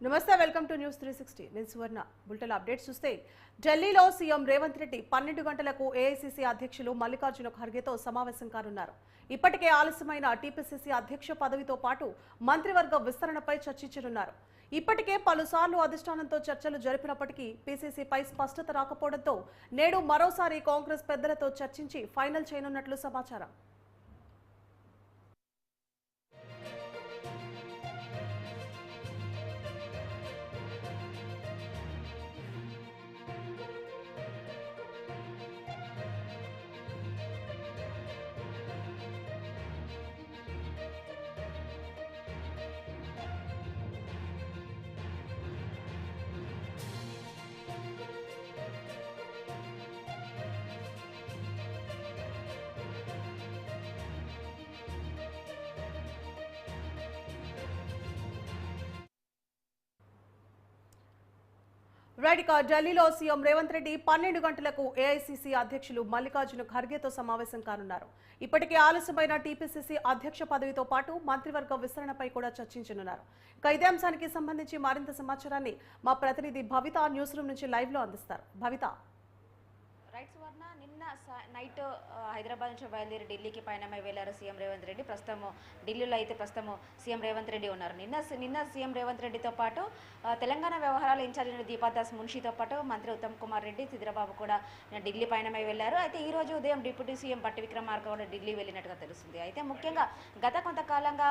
నమస్తే welcome to news 360 నేను సువర్ణ bulletin updates చూస్తే ఢిల్లీలో సీఎం రేవంత్ రెడ్డి 12 గంటలకు ఏఐసీసీ అధ్యక్షులు మల్లికార్జున ఖర్గేతో సమావేశం కానున్నారు. ఇప్పటికే ఆలస్యమైన టీపీసీసీ అధ్యక్ష పదవితో పాటు మంత్రివర్గ విస్తరణపై చర్చించనున్నారు. ఇప్పటికే పలుసార్లు అధిష్టానంతో చర్చలు జరిపినప్పటికీ పీసీసీపై స్పష్టత రాకపోవడంతో నేడు మరోసారి కాంగ్రెస్ పెద్దలతో చర్చించి ఫైనల్ చేయనున్నట్లు సమాచారం. ఢిల్లీలో సీఎం రేవంత్ రెడ్డి 12 గంటలకు ఏఐసీసీ అధ్యక్షులు మల్లికార్జున ఖర్గేతో సమావేశం కానున్నారు. ఇప్పటికే ఆలస్యమైన టీపీసీసీ అధ్యక్ష పదవితో పాటు మంత్రివర్గ విస్తరణపై కూడా చర్చించనున్నారు. ఇదే అంశానికి సంబంధించి మరింత సమాచారాన్ని మా ప్రతినిధి భవిత న్యూస్ రూమ్ నుంచి లైవ్ లో అందిస్తారు. భవిత. రైట్ సువర్ణ, నిన్న నైట్ హైదరాబాద్ నుంచి బయలుదేరి ఢిల్లీకి పయనమై వెళ్లారు సీఎం రేవంత్ రెడ్డి. ఢిల్లీలో అయితే సీఎం రేవంత్ రెడ్డి ఉన్నారు. నిన్న సీఎం రేవంత్ రెడ్డితో పాటు తెలంగాణ వ్యవహారాల ఇన్ఛార్జి దీపాదాస్ మున్షితో పాటు మంత్రి ఉత్తమ్ కుమార్ రెడ్డి, సిద్దిరాబాబు కూడా ఢిల్లీ పయనమై వెళ్లారు. అయితే ఈ రోజు ఉదయం డిప్యూటీ సీఎం బట్టి విక్రమార్క కూడా ఢిల్లీ వెళ్ళినట్టుగా తెలుస్తుంది. అయితే ముఖ్యంగా గత కొంతకాలంగా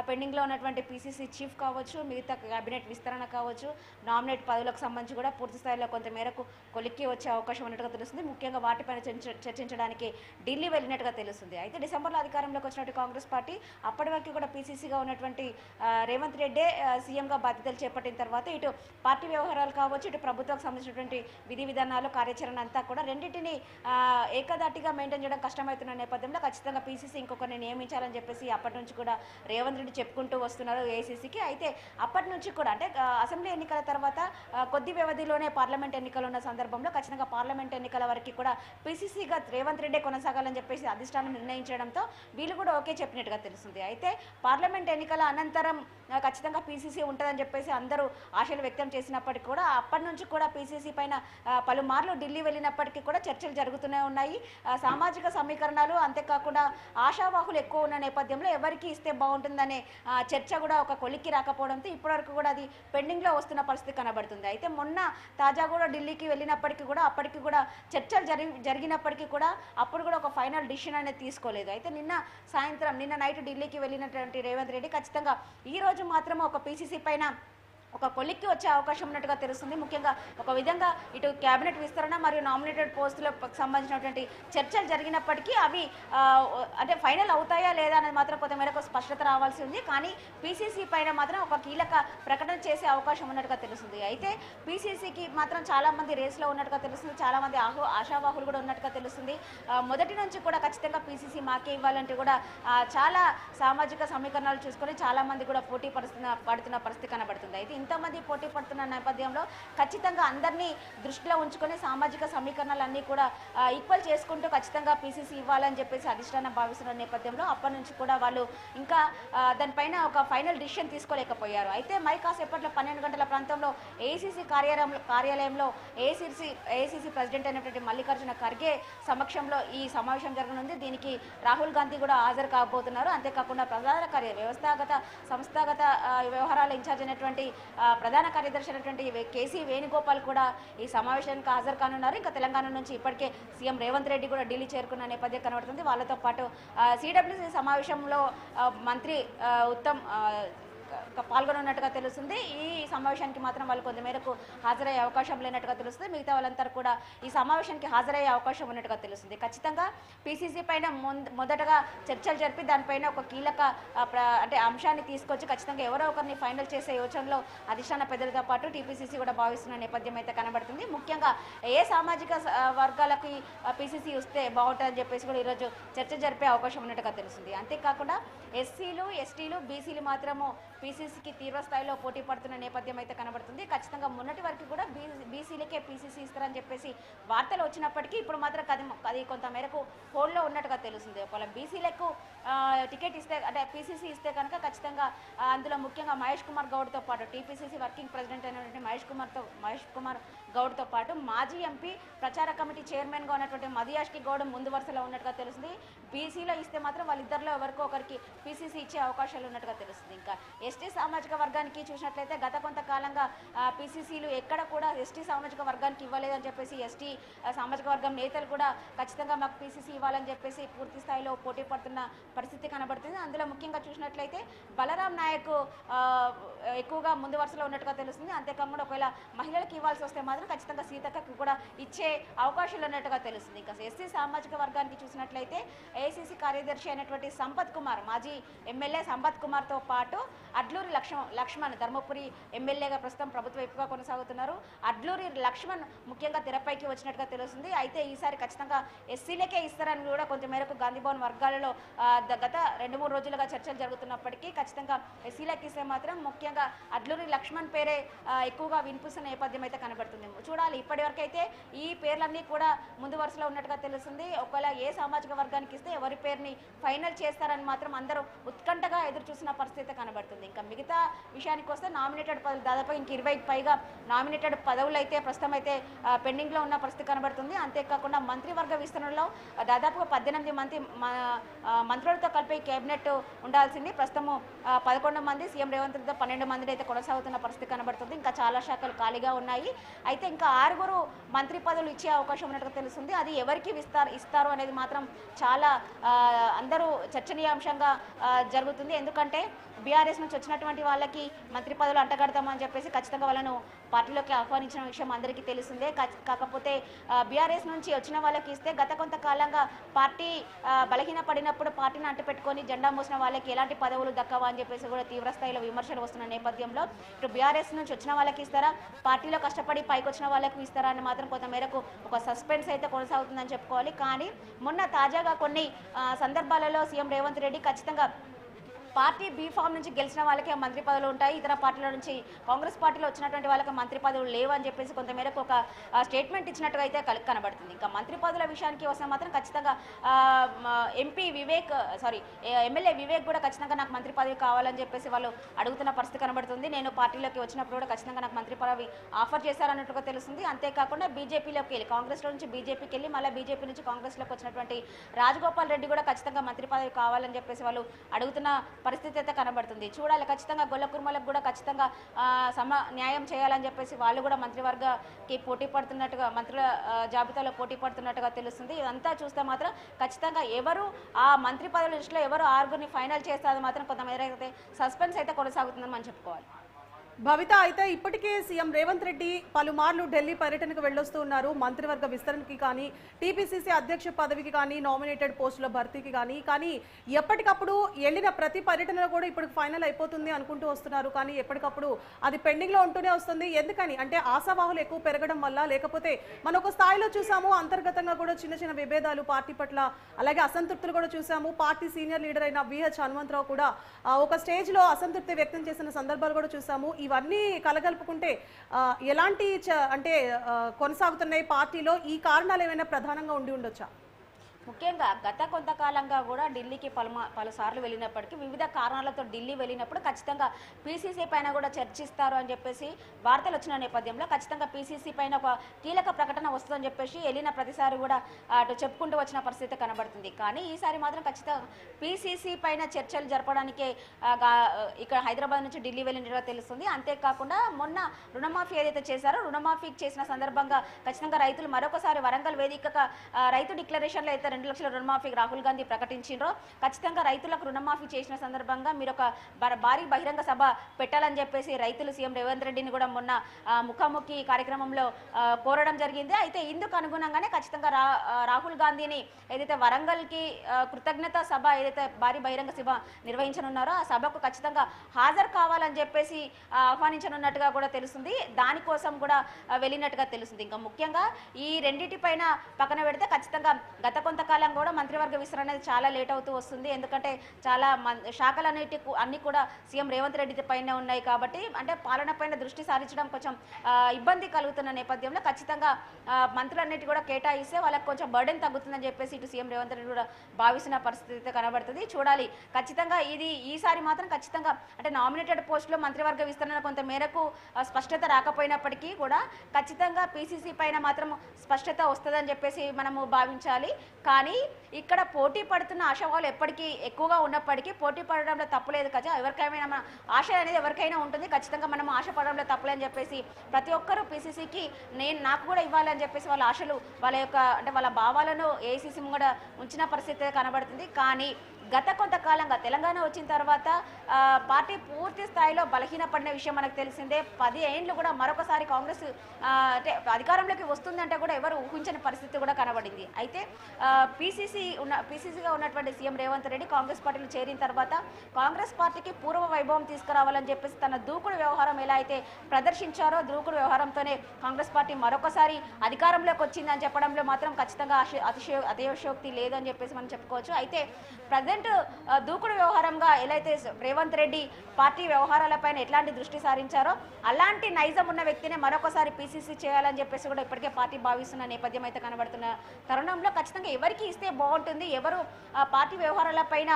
పెండింగ్లో ఉన్నటువంటి పీసీసీ చీఫ్ కావచ్చు, మిగతా కేబినెట్ విస్తరణ కావచ్చు, నామినేట్ పదవులకు సంబంధించి కూడా పూర్తి స్థాయిలో కొంతమేరకు కొలిక్కి వచ్చే అవకాశం ఉన్నట్టుగా తెలుస్తుంది. ముఖ్యంగా వాటిపైన చర్చించడానికి ఢిల్లీ వెళ్ళినట్టుగా తెలుస్తుంది. అయితే డిసెంబర్లో అధికారంలోకి వచ్చినట్టు కాంగ్రెస్ పార్టీ అప్పటి వరకు కూడా పీసీసీగా ఉన్నటువంటి రేవంత్ రెడ్డి సీఎంగా బాధ్యతలు చేపట్టిన తర్వాత ఇటు పార్టీ వ్యవహారాలు కావచ్చు, ఇటు ప్రభుత్వానికి సంబంధించినటువంటి విధి విధానాలు, కార్యాచరణ అంతా కూడా రెండింటిని ఏకదాటిగా మెయింటైన్ చేయడం కష్టమవుతున్న నేపథ్యంలో ఖచ్చితంగా పీసీసీ ఇంకొకరిని నియమించాలని చెప్పేసి అప్పటి నుంచి కూడా రేవంత్ రెడ్డి చెప్పుకుంటూ వస్తున్నారు ఏఐసీసీకి. అయితే అప్పటి నుంచి కూడా అంటే అసెంబ్లీ ఎన్నికల తర్వాత కొద్ది వ్యవధిలోనే పార్లమెంట్ ఎన్నికలు ఉన్న సందర్భంలో ఖచ్చితంగా పార్లమెంట్ ఎన్నికల వరకు కూడా పీసీసీగా రేవంత్ రెడ్డి కొనసాగాలని చెప్పేసి అధిష్టానం నిర్ణయించడంతో వీళ్ళు కూడా ఓకే చెప్పినట్టుగా తెలుస్తుంది. అయితే పార్లమెంట్ ఎన్నికల అనంతరం ఖచ్చితంగా పీసీసీ ఉంటుందని చెప్పేసి అందరూ ఆశలు వ్యక్తం చేసినప్పటికీ కూడా అప్పటి నుంచి కూడా పీసీసీ పైన పలుమార్లు ఢిల్లీ వెళ్ళినప్పటికీ కూడా చర్చలు జరుగుతూనే ఉన్నాయి. సామాజిక సమీకరణాలు అంతేకాకుండా ఆశావాహులు ఎక్కువ ఉన్న నేపథ్యంలో ఎవరికి ఇస్తే బాగుంటుందనే చర్చ కూడా ఒక కొలిక్కి రాకపోవడంతో ఇప్పటివరకు కూడా అది పెండింగ్లో వస్తున్న పరిస్థితి కనబడుతుంది. అయితే మొన్న తాజా కూడా ఢిల్లీకి వెళ్ళినప్పటికీ కూడా అప్పటికి కూడా చర్చలు జరిగినప్పటికీ కూడా అప్పుడు కూడా ఒక ఫైనల్ డిసిషన్ అనేది తీసుకోలేదు. అయితే నిన్న నైట్ ఢిల్లీకి వెళ్ళినటువంటి రేవంత్ రెడ్డి ఖచ్చితంగా ఈ రోజు మాత్రం ఒక పీసీసీ పైన ఒక కొలిక్కి వచ్చే అవకాశం ఉన్నట్టుగా తెలుస్తుంది. ముఖ్యంగా ఒక విధంగా ఇటు క్యాబినెట్ విస్తరణ మరియు నామినేటెడ్ పోస్టులకు సంబంధించినటువంటి చర్చలు జరిగినప్పటికీ అవి అంటే ఫైనల్ అవుతాయా లేదా అనేది మాత్రం కొంతమేరకు స్పష్టత రావాల్సి ఉంది. కానీ పీసీసీ పైన మాత్రం ఒక కీలక ప్రకటన చేసే అవకాశం ఉన్నట్టుగా తెలుస్తుంది. అయితే పీసీసీకి మాత్రం చాలామంది రేస్లో ఉన్నట్టుగా తెలుస్తుంది, చాలామంది ఆశావాహులు కూడా ఉన్నట్టుగా తెలుస్తుంది. మొదటి నుంచి కూడా ఖచ్చితంగా పీసీసీ మాకే ఇవ్వాలంటే కూడా చాలా సామాజిక సమీకరణాలు చూసుకొని చాలామంది కూడా పోటీ పడుతున్న పరిస్థితి కనబడుతుంది. అయితే ఇంతమంది పోటీ పడుతున్న నేపథ్యంలో ఖచ్చితంగా అందరినీ దృష్టిలో ఉంచుకొని సామాజిక సమీకరణాలన్నీ కూడా ఈక్వల్ చేసుకుంటూ ఖచ్చితంగా పీసీసీ ఇవ్వాలని చెప్పేసి అధిష్టానం భావిస్తున్న నేపథ్యంలో అప్పటి నుంచి కూడా వాళ్ళు ఇంకా దానిపైన ఒక ఫైనల్ డిసిషన్ తీసుకోలేకపోయారు. అయితే మరి కాసేపట్లో 12 గంటల ప్రాంతంలో ఏఐసీసీ కార్యాలయంలో ఏఐసీసీ ప్రెసిడెంట్ అయినటువంటి మల్లికార్జున ఖర్గే సమక్షంలో ఈ సమావేశం జరగనుంది. దీనికి రాహుల్ గాంధీ కూడా హాజరు కాబోతున్నారు. అంతేకాకుండా సంస్థాగత వ్యవహారాల ఇన్ఛార్జ్ అయినటువంటి ప్రధాన కార్యదర్శి అయినటువంటి కేసీ వేణుగోపాల్ కూడా ఈ సమావేశానికి హాజరు కానున్నారు. ఇంకా తెలంగాణ నుంచి ఇప్పటికే సీఎం రేవంత్ రెడ్డి కూడా ఢిల్లీ చేరుకున్న నేపథ్యం కనబడుతుంది. వాళ్ళతో పాటు సిడబ్ల్యూసీ సమావేశంలో మంత్రి ఉత్తమ్ పాల్గొనున్నట్టుగా తెలుస్తుంది. ఈ సమావేశానికి మాత్రం వాళ్ళు కొంతమేరకు హాజరయ్యే అవకాశం లేనట్టుగా తెలుస్తుంది. మిగతా వాళ్ళంతా కూడా ఈ సమావేశానికి హాజరయ్యే అవకాశం ఉన్నట్టుగా తెలుస్తుంది. ఖచ్చితంగా పీసీసీ పైన మొదటగా చర్చలు జరిపి దానిపైన ఒక కీలక అంటే అంశాన్ని తీసుకొచ్చి ఖచ్చితంగా ఎవరో ఒకరిని ఫైనల్ చేసే యోచనలో అధిష్టాన పెద్దలతో పాటు టీపీసీసీ కూడా భావిస్తున్న నేపథ్యం అయితే కనబడుతుంది. ముఖ్యంగా ఏ సామాజిక వర్గాలకి పీసీసీ వస్తే బాగుంటుందని చెప్పేసి కూడా ఈరోజు చర్చ జరిపే అవకాశం ఉన్నట్టుగా తెలుస్తుంది. అంతేకాకుండా ఎస్సీలు, ఎస్టీలు, బీసీలు మాత్రము పీసీసీకి తీవ్ర స్థాయిలో పోటీ పడుతున్న నేపథ్యం అయితే కనబడుతుంది. ఖచ్చితంగా మొన్నటి వరకు కూడా బీసీలకే పీసీసీ ఇస్తారని చెప్పేసి వార్తలు వచ్చినప్పటికీ ఇప్పుడు మాత్రం అది కొంత మేరకు హోల్డ్లో ఉన్నట్టుగా తెలుస్తుంది. ఒకవేళ బీసీలకు టికెట్ ఇస్తే అంటే పీసీసీ ఇస్తే కనుక ఖచ్చితంగా అందులో ముఖ్యంగా మహేష్ కుమార్ గౌడ్తో పాటు టీపీసీసీ వర్కింగ్ ప్రెసిడెంట్ అయినటువంటి మహేష్ కుమార్ గౌడ్తో పాటు మాజీ ఎంపీ ప్రచార కమిటీ చైర్మన్గా ఉన్నటువంటి మదియాష్కి గౌడ్ ముందు వరుసలో ఉన్నట్టుగా తెలుస్తుంది. బీసీలో ఇస్తే మాత్రం వాళ్ళిద్దరిలో ఎవరికో ఒకరికి పీసీసీ ఇచ్చే అవకాశాలు ఉన్నట్టుగా తెలుస్తుంది. ఇంకా ఎస్టీ సామాజిక వర్గానికి చూసినట్లయితే గత కొంతకాలంగా పీసీసీలు ఎక్కడ కూడా ఎస్టీ సామాజిక వర్గానికి ఇవ్వలేదని చెప్పేసి ఎస్టీ సామాజిక వర్గం నేతలు కూడా ఖచ్చితంగా మాకు పీసీసీ ఇవ్వాలని చెప్పేసి పూర్తి స్థాయిలో పోటీ పడుతున్న పరిస్థితి కనబడుతుంది. అందులో ముఖ్యంగా చూసినట్లయితే బలరాం నాయక్ ఎక్కువగా ముందు వరుసలో ఉన్నట్టుగా తెలుస్తుంది. అంతేకాకుండా ఒకవేళ మహిళలకు ఇవ్వాల్సి వస్తే మాత్రం ఖచ్చితంగా సీతక్కకు కూడా ఇచ్చే అవకాశాలు ఉన్నట్టుగా తెలుస్తుంది. ఇంకా ఎస్సీ సామాజిక వర్గానికి చూసినట్లయితే ఏఐసీసీ కార్యదర్శి అయినటువంటి సంపత్ కుమార్ మాజీ ఎమ్మెల్యే సంపత్ కుమార్తో పాటు అడ్లూరి లక్ష్మణ్ ధర్మపురి ఎమ్మెల్యేగా ప్రస్తుతం ప్రభుత్వ వైపుగా కొనసాగుతున్నారు. అడ్లూరి లక్ష్మణ్ ముఖ్యంగా తెరపైకి వచ్చినట్టుగా తెలుస్తుంది. అయితే ఈసారి ఖచ్చితంగా ఎస్సీలకే ఇస్తారని కూడా కొంతమేరకు గాంధీభవన్ వర్గాలలో గత 2-3 రోజులుగా చర్చలు జరుగుతున్నప్పటికీ ఖచ్చితంగా ఎస్సీలకి ఇస్తే మాత్రం ముఖ్యంగా అడ్లూరి లక్ష్మణ్ పేరే ఎక్కువగా వినిపిస్తున్న నేపథ్యం అయితే కనబడుతుంది. చూడాలి, ఇప్పటివరకు అయితే ఈ పేర్లన్నీ కూడా ముందు వరుసలో ఉన్నట్టుగా తెలుస్తుంది. ఒకవేళ ఏ సామాజిక వర్గానికి ఇస్తే ఎవరి పేరుని ఫైనల్ చేస్తారని మాత్రం అందరూ ఉత్కంఠగా ఎదురు చూసిన పరిస్థితి కనబడుతుంది. ఇంకా మిగతా విషయానికి వస్తే నామినేటెడ్ పదవులు దాదాపు ఇంక 20కి పైగా నామినేటెడ్ పదవులు అయితే ప్రస్తుతం అయితే పెండింగ్లో ఉన్న పరిస్థితి కనబడుతుంది. అంతేకాకుండా మంత్రివర్గ విస్తరణలో దాదాపుగా 18 మంది మంత్రులతో కలిపి కేబినెట్ ఉండాల్సింది. ప్రస్తుతము 11 మంది, సీఎం రేవంత్ రెడ్డితో 12 మంది అయితే కొనసాగుతున్న పరిస్థితి కనబడుతుంది. ఇంకా చాలా శాఖలు ఖాళీగా ఉన్నాయి. అయితే ఇంకా 6 మంత్రి పదవులు ఇచ్చే అవకాశం ఉన్నట్టుగా తెలుస్తుంది. అది ఎవరికి ఇస్తారు అనేది మాత్రం చాలా అందరూ చర్చనీయాంశంగా జరుగుతుంది. ఎందుకంటే బీఆర్ఎస్ నుంచి వచ్చినటువంటి వాళ్ళకి మంత్రి పదవులు అంటగడతామని చెప్పేసి ఖచ్చితంగా వాళ్ళను పార్టీలోకి ఆహ్వానించిన విషయం అందరికీ తెలిసిందే. కాకపోతే బీఆర్ఎస్ నుంచి వచ్చిన వాళ్ళకి ఇస్తే గత కొంతకాలంగా పార్టీ బలహీన పడినప్పుడు పార్టీని అంటుపెట్టుకొని జెండా మోసిన వాళ్ళకి ఎలాంటి పదవులు దక్కవా అని చెప్పేసి కూడా తీవ్ర స్థాయిలో విమర్శలు వస్తున్న నేపథ్యంలో ఇటు బీఆర్ఎస్ నుంచి వచ్చిన వాళ్ళకి ఇస్తారా, పార్టీలో కష్టపడి పైకి వచ్చిన వాళ్ళకి ఇస్తారా అని మాత్రం కొంతమేరకు ఒక సస్పెన్స్ అయితే కొనసాగుతుందని చెప్పుకోవాలి. కానీ మొన్న తాజాగా కొన్ని సందర్భాలలో సీఎం రేవంత్ రెడ్డి ఖచ్చితంగా పార్టీ బీ ఫామ్ నుంచి గెలిచిన వాళ్ళకి మంత్రి పదవులు ఉంటాయి, ఇతర పార్టీల నుంచి కాంగ్రెస్ పార్టీలో వచ్చినటువంటి వాళ్ళకి మంత్రి పదవులు లేవు అని చెప్పేసి కొంతమేరకు ఒక స్టేట్మెంట్ ఇచ్చినట్టుగా అయితే కనబడుతుంది. ఇంకా మంత్రి పదవుల విషయానికి వస్తే మాత్రం ఖచ్చితంగా ఎమ్మెల్యే వివేక్ కూడా ఖచ్చితంగా నాకు మంత్రి పదవి కావాలని చెప్పేసి వాళ్ళు అడుగుతున్న పరిస్థితి కనబడుతుంది. నేను పార్టీలోకి వచ్చినప్పుడు కూడా ఖచ్చితంగా నాకు మంత్రి పదవి ఆఫర్ చేశారన్నట్టుగా తెలుస్తుంది. అంతేకాకుండా బీజేపీలోకి వెళ్ళి కాంగ్రెస్లో నుంచి బీజేపీకి వెళ్ళి మళ్ళీ బీజేపీ నుంచి కాంగ్రెస్లోకి వచ్చినటువంటి రాజగోపాల్ రెడ్డి కూడా ఖచ్చితంగా మంత్రి పదవి కావాలని చెప్పేసి వాళ్ళు అడుగుతున్న పరిస్థితి అయితే కనబడుతుంది. చూడాలి, ఖచ్చితంగా గొల్ల కుర్మలకు కూడా ఖచ్చితంగా న్యాయం చేయాలని చెప్పేసి వాళ్ళు కూడా మంత్రివర్గకి పోటీ పడుతున్నట్టుగా మంత్రుల జాబితాలో పోటీ పడుతున్నట్టుగా తెలుస్తుంది. ఇదంతా చూస్తే మాత్రం ఖచ్చితంగా ఎవరు ఆ మంత్రి పదవుల లిస్టులో ఎవరు 6 ఫైనల్ చేస్తారో మాత్రం కొంతమేర అయితే సస్పెన్స్ అయితే కొనసాగుతుందని మనం చెప్పుకోవాలి. భవిత, అయితే ఇప్పటికే సీఎం రేవంత్ రెడ్డి పలుమార్లు ఢిల్లీ పర్యటనకు వెళ్ళొస్తూ ఉన్నారు. మంత్రివర్గ విస్తరణకి కానీ, టీపీసీసీ అధ్యక్ష పదవికి కానీ, నామినేటెడ్ పోస్టుల భర్తీకి కానీ ఎప్పటికప్పుడు వెళ్ళిన ప్రతి పర్యటనలో కూడా ఇప్పుడు ఫైనల్ అయిపోతుంది అనుకుంటూ వస్తున్నారు. కానీ ఎప్పటికప్పుడు అది పెండింగ్లో ఉంటూనే వస్తుంది. ఎందుకని అంటే ఆశావాహులు ఎక్కువ పెరగడం వల్ల, లేకపోతే మనం ఒక స్థాయిలో చూసాము అంతర్గతంగా కూడా చిన్న చిన్న విభేదాలు పార్టీ పట్ల, అలాగే అసంతృప్తులు కూడా చూసాము. పార్టీ సీనియర్ లీడర్ అయిన విహెచ్ హనుమంతరావు కూడా ఒక స్టేజ్లో అసంతృప్తి వ్యక్తం చేసిన సందర్భాలు కూడా చూసాము. ఇవన్నీ కలగలుపుకుంటే ఎలాంటి అంటే కొనసాగుతున్నాయి పార్టీలో, ఈ కారణాలు ఏమైనా ప్రధానంగా ఉండి ఉండొచ్చా? ముఖ్యంగా గత కొంతకాలంగా కూడా ఢిల్లీకి పలుసార్లు వెళ్ళినప్పటికీ వివిధ కారణాలతో ఢిల్లీ వెళ్ళినప్పుడు ఖచ్చితంగా పీసీసీ పైన కూడా చర్చిస్తారు అని చెప్పేసి వార్తలు వచ్చిన నేపథ్యంలో ఖచ్చితంగా పీసీసీ పైన ఒక కీలక ప్రకటన వస్తుందని చెప్పేసి వెళ్ళిన ప్రతిసారి కూడా అటు చెప్పుకుంటూ వచ్చిన పరిస్థితి కనబడుతుంది. కానీ ఈసారి మాత్రం ఖచ్చితంగా పీసీసీ పైన చర్చలు జరపడానికే ఇక్కడ హైదరాబాద్ నుంచి ఢిల్లీ వెళ్ళినట్టుగా తెలుస్తుంది. అంతేకాకుండా మొన్న రుణమాఫీ ఏదైతే చేశారో రుణమాఫీ చేసిన సందర్భంగా ఖచ్చితంగా రైతులు మరొకసారి వరంగల్ వేదికగా రైతు డిక్లరేషన్లో అయితే 2 లక్షల రుణమాఫీకి రాహుల్ గాంధీ ప్రకటించిండ్రో ఖచ్చితంగా రైతులకు రుణమాఫీ చేసిన సందర్భంగా మీరు ఒక భారీ బహిరంగ సభ పెట్టాలని చెప్పేసి రైతులు సీఎం రేవంత్ రెడ్డిని కూడా మొన్న ముఖాముఖి కార్యక్రమంలో కోరడం జరిగింది. అయితే ఇందుకు అనుగుణంగానే ఖచ్చితంగా రాహుల్ గాంధీని ఏదైతే వరంగల్కి కృతజ్ఞత సభ ఏదైతే భారీ బహిరంగ సభ నిర్వహించనున్నారో ఆ సభకు ఖచ్చితంగా హాజరు కావాలని చెప్పేసి ఆహ్వానించనున్నట్టుగా కూడా తెలుస్తుంది. దానికోసం కూడా వెళ్ళినట్టుగా తెలుస్తుంది. ఇంకా ముఖ్యంగా ఈ రెండింటి పైన పక్కన పెడితే ఖచ్చితంగా గత కొంత కొంతకాలం కూడా మంత్రివర్గ విస్తరణ అనేది చాలా లేట్ అవుతూ వస్తుంది. ఎందుకంటే చాలా అన్ని కూడా సీఎం రేవంత్ రెడ్డి పైన ఉన్నాయి కాబట్టి అంటే పాలన పైన దృష్టి సారించడం కొంచెం ఇబ్బంది కలుగుతున్న నేపథ్యంలో ఖచ్చితంగా మంత్రులన్నిటి కూడా కేటాయిస్తే వాళ్ళకి కొంచెం బర్డెన్ తగ్గుతుందని చెప్పేసి ఇటు సీఎం రేవంత్ రెడ్డి కూడా భావిస్తున్న పరిస్థితి అయితే కనబడుతుంది. చూడాలి ఖచ్చితంగా ఈసారి మాత్రం ఖచ్చితంగా అంటే నామినేటెడ్ పోస్టులో మంత్రివర్గ విస్తరణ కొంత మేరకు స్పష్టత రాకపోయినప్పటికీ కూడా ఖచ్చితంగా పీసీసీ పైన మాత్రం స్పష్టత వస్తుందని చెప్పేసి మనము భావించాలి. కానీ ఇక్కడ పోటీ పడుతున్న ఆశావాళ్ళు ఎప్పటికీ ఎక్కువగా ఉన్నప్పటికీ పోటీ పడడంలో తప్పులేదు కదా. ఎవరికైనా ఆశ అనేది ఎవరికైనా ఉంటుంది. ఖచ్చితంగా మనం ఆశ పడడంలో తప్పులేదని చెప్పేసి ప్రతి ఒక్కరూ పీసీసీకి నాకు కూడా ఇవ్వాలని చెప్పేసి వాళ్ళ ఆశలు వాళ్ళ యొక్క అంటే వాళ్ళ భావాలను ఏఐసీసీ ముంగడ ఉంచిన పరిస్థితి కనబడుతుంది. కానీ గత కొంతకాలంగా తెలంగాణ వచ్చిన తర్వాత పార్టీ పూర్తి స్థాయిలో బలహీనపడిన విషయం మనకు తెలిసిందే. 10 ఏళ్ళు కూడా మరొకసారి కాంగ్రెస్ అంటే అధికారంలోకి వస్తుందంటే కూడా ఎవరు ఊహించని పరిస్థితి కూడా కనబడింది. అయితే పీసీసీగా ఉన్నటువంటి సీఎం రేవంత్ రెడ్డి కాంగ్రెస్ పార్టీలో చేరిన తర్వాత కాంగ్రెస్ పార్టీకి పూర్వ వైభవం తీసుకురావాలని చెప్పేసి తన దూకుడు వ్యవహారం ఎలా అయితే ప్రదర్శించారో దూకుడు వ్యవహారంతోనే కాంగ్రెస్ పార్టీ మరొకసారి అధికారంలోకి వచ్చిందని చెప్పడంలో మాత్రం ఖచ్చితంగా అతిశయోక్తి లేదని చెప్పేసి మనం చెప్పుకోవచ్చు. అయితే ప్రజెంట్ దూకుడు వ్యవహారంగా ఎలా అయితే రేవంత్ రెడ్డి పార్టీ వ్యవహారాలపైన ఎట్లాంటి దృష్టి సారించారో అలాంటి నైజం ఉన్న వ్యక్తినే మరొకసారి పీసీసీ చేయాలని చెప్పేసి కూడా ఇప్పటికే పార్టీ భావిస్తున్న నేపథ్యం అయితే కనబడుతున్న తరుణంలో ఖచ్చితంగా ఎవరికి ఇస్తే బాగుంటుంది, ఎవరు పార్టీ వ్యవహారాలపైన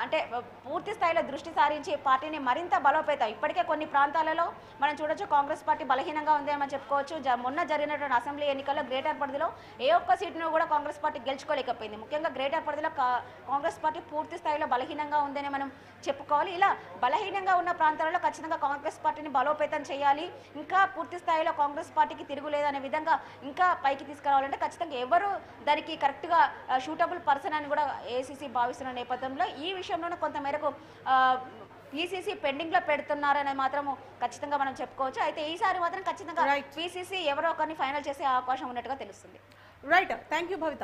అంటే పూర్తి స్థాయిలో దృష్టి సారించి పార్టీని మరింత బలోపేతం ఇప్పటికే కొన్ని ప్రాంతాలలో మనం చూడొచ్చు కాంగ్రెస్ పార్టీ బలహీనంగా ఉంది అని మనం చెప్పుకోవచ్చు. మొన్న జరిగినటువంటి అసెంబ్లీ ఎన్నికల్లో గ్రేటర్ పరిధిలో ఏ ఒక్క సీటును కూడా కాంగ్రెస్ పార్టీ గెలుచుకోలేకపోయింది. ముఖ్యంగా గ్రేటర్ పరిధిలో కాంగ్రెస్ పార్టీ పూర్తి స్థాయిలో బలహీనంగా ఉందని మనం చెప్పుకోవాలి. ఇలా బలహీనంగా ఉన్న ప్రాంతాలలో ఖచ్చితంగా కాంగ్రెస్ పార్టీని బలోపేతం చేయాలి, ఇంకా పూర్తి స్థాయిలో కాంగ్రెస్ పార్టీకి తిరుగులేదనే విధంగా ఇంకా పైకి తీసుకురావాలంటే ఖచ్చితంగా ఎవరు దానికి కరెక్ట్గా షూటబుల్ పర్సన్ అని కూడా ఏఐసీసీ భావిస్తున్న నేపథ్యంలో ఈ విషయంలోనే కొంతమేరకు పీసీసీ పెండింగ్ లో పెడుతున్నారని మాత్రము ఖచ్చితంగా మనం చెప్పుకోవచ్చు. అయితే ఈసారి మాత్రం ఖచ్చితంగా పీసీసీ ఎవరో ఒకరిని ఫైనల్ చేసే అవకాశం ఉన్నట్టుగా తెలుస్తుంది. Right, thank you Bhavitha.